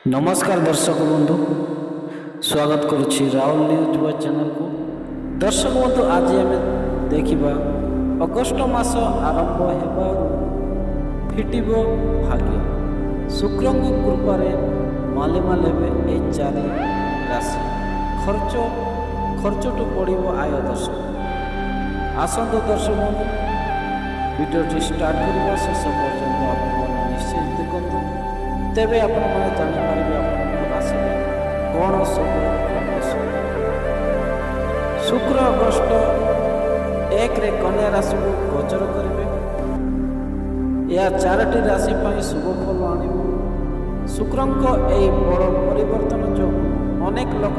नमस्कार दर्शक बंधु स्वागत करुछि राहुल न्यूज व चैनल को। दर्शक बंधु आज आम देखा अगस्ट मास आरंभ होगा फिटिब भाग्य शुक्र कृपार मालेमाल हे चारि राशि खर्चटू पड़ो आय। दर्शक आसत दर्शक बंधु भिडियो स्टार्ट करवा शेष पर्यंत आप निश्चय देखते तेरे आपण मैंने जानीपर आप राशि कौन सब शुक्र अगस्ट 1 रे कन्या राशि को गोचर करेंगे। यह 4टी राशि शुभ फल आण शुक्रंक यह बड़ परिवर्तन जो अनेक लोक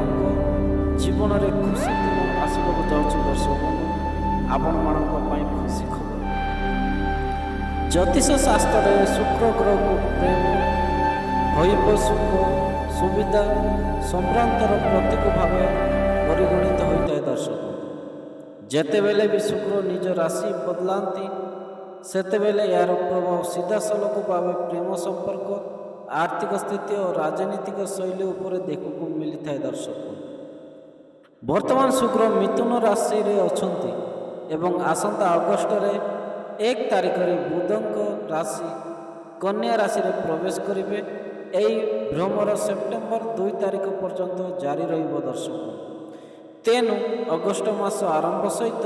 जीवन में खुशी दिन आसवाक जाऊँ। दर्शक आपण मान खुशी खबर ज्योतिष शास्त्र शुक्र ग्रह को प्रेम भैव सुख सुविधा संक्रांतर प्रतीक भाव परिगणित होता है। दर्शक जेतेबेले भी शुक्र निज राशि बदलाती सेतेबेले यार प्रभाव सीधा सलख भाव प्रेम संपर्क आर्थिक स्थिति और राजनीतिक शैली उपर देखा मिली था। दर्शक वर्तमान शुक्र मिथुन राशि रे अछंती एवं आसंता अगस्ट रे 1 तारिख रे बुधंक राशि कन्या राशि रे प्रवेश करिवे। यही भ्रमर सेप्टेम्बर 2 तारिख पर्यंत जारी रहिब। दर्शक तेणु अगस्ट मास आरंभ सहित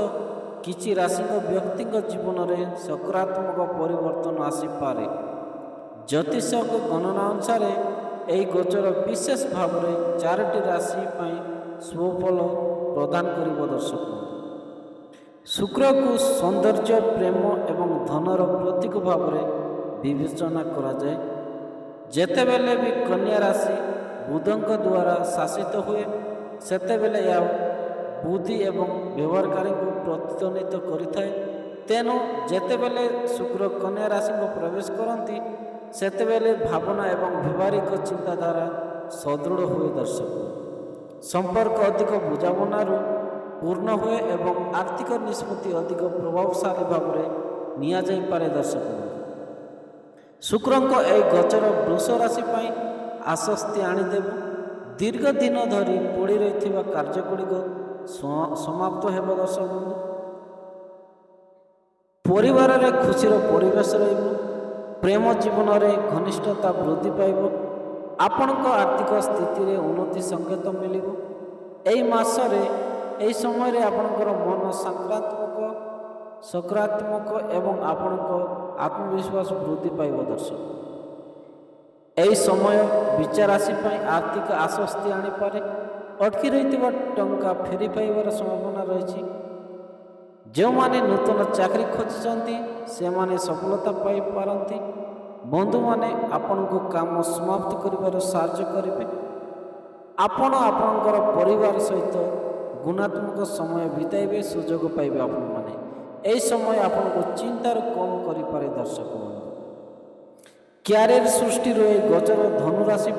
किछि राशि व्यक्ति जीवन में सकारात्मक परिवर्तन आसीपे। ज्योतिष गणना अनुसार यही गोचर विशेष भाव में 4टी राशि शुभफल प्रदान कर। दर्शक शुक्र को सौंदर्य प्रेम एवं धनर प्रतीक भाव में विवेचना करा जाए। जेतेबेले भी कन्या राशि बुधंक द्वारा शासित हुए सेतेबेले या बुद्धि एवं व्यवहारकारी को प्रतिध्वनित करिथाए। तेणु जेतेबेले शुक्र कन्या राशि को प्रवेश करती सेतेबेले भावना एवं व्यवहारिक चिंताधारा सदृढ़ हुए। दर्शक संपर्क अधिक बुझामणार पूर्ण हुए एवं आर्थिक निष्पत्ति अधिक प्रभावशाली भाव में निया जाई पारे। दर्शक शुक्रंक यह गोचर वृष राशि आश्वस्ति आनीदेव। दीर्घ दिन धरी पड़ी रही कार्यगुड़िक समाप्त हो। दर्शक बंधु परिवार रे खुशीर परिवेश प्रेम जीवन में घनिष्ठता वृद्धि पाइब। आपण आर्थिक स्थिति रे उन्नति संकेत मिल मसरे यही समय आपणकर मन सकारात्मक एवं आपण आत्मविश्वास वृद्धि पाइब। दर्शक यही समय विचार राशि आर्थिक आश्वस्ति आनीपे। अटकी रही टंका फेरी पाइबार संभावना रही। जो माने नूतन चाकरी खोजती से माने सफलता पाई पारती। बंधु माने आपण को काम समाप्त करिवार साहाय्य करेंगे। आपण आपणकर परिवार सहित गुणात्मक समय बिताइबे सुजोग पाइबे। आपण माने यही समय आपण को चिंतार कम करें। दर्शक क्यारियर सृष्टि गोचर धनुराशि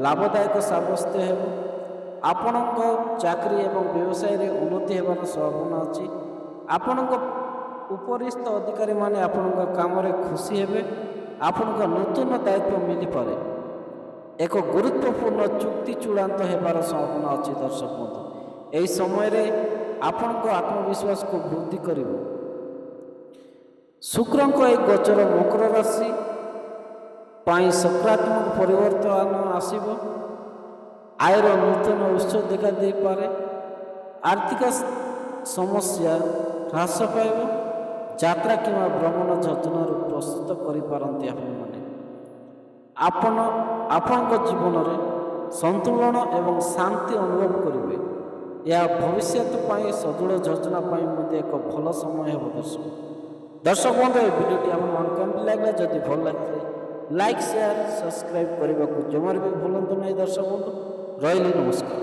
लाभदायक साब्यस्त हो। आपण चाकरी एवं व्यवसाय रे उन्नति होवार संभावना अच्छी। आपण उपरिस्थ अधिकारी माने आपण काम रे खुशी हेबे। आपण नूतन दायित्व मिली पारे। एक गुरुत्वपूर्ण चुक्ति चूड़ांत होवार संभावना अच्छी। दर्शक बंधु यही समय आपण आत्मविश्वास को वृद्धि कर। शुक्रंक एक गोचर मकर राशि सकारात्मक परिवर्तन आसब। आयर नूतन उत्स देखा दे पारे। आर्थिक समस्या ह्रास पाइब। यात्रा कि भ्रमण योजना प्रस्तुत करें। आपण जीवन में संतुलन एवं शांति अनुभव करेंगे। यह भविष्य सदृढ़ योजना एक भल समय हो। दर्शक बंधु भिडियो आपको लगे जदि भल लगे लाइक शेयर सब्सक्राइब करने को जमार भी भूलु नहीं। दर्शक बंधु रही नमस्कार।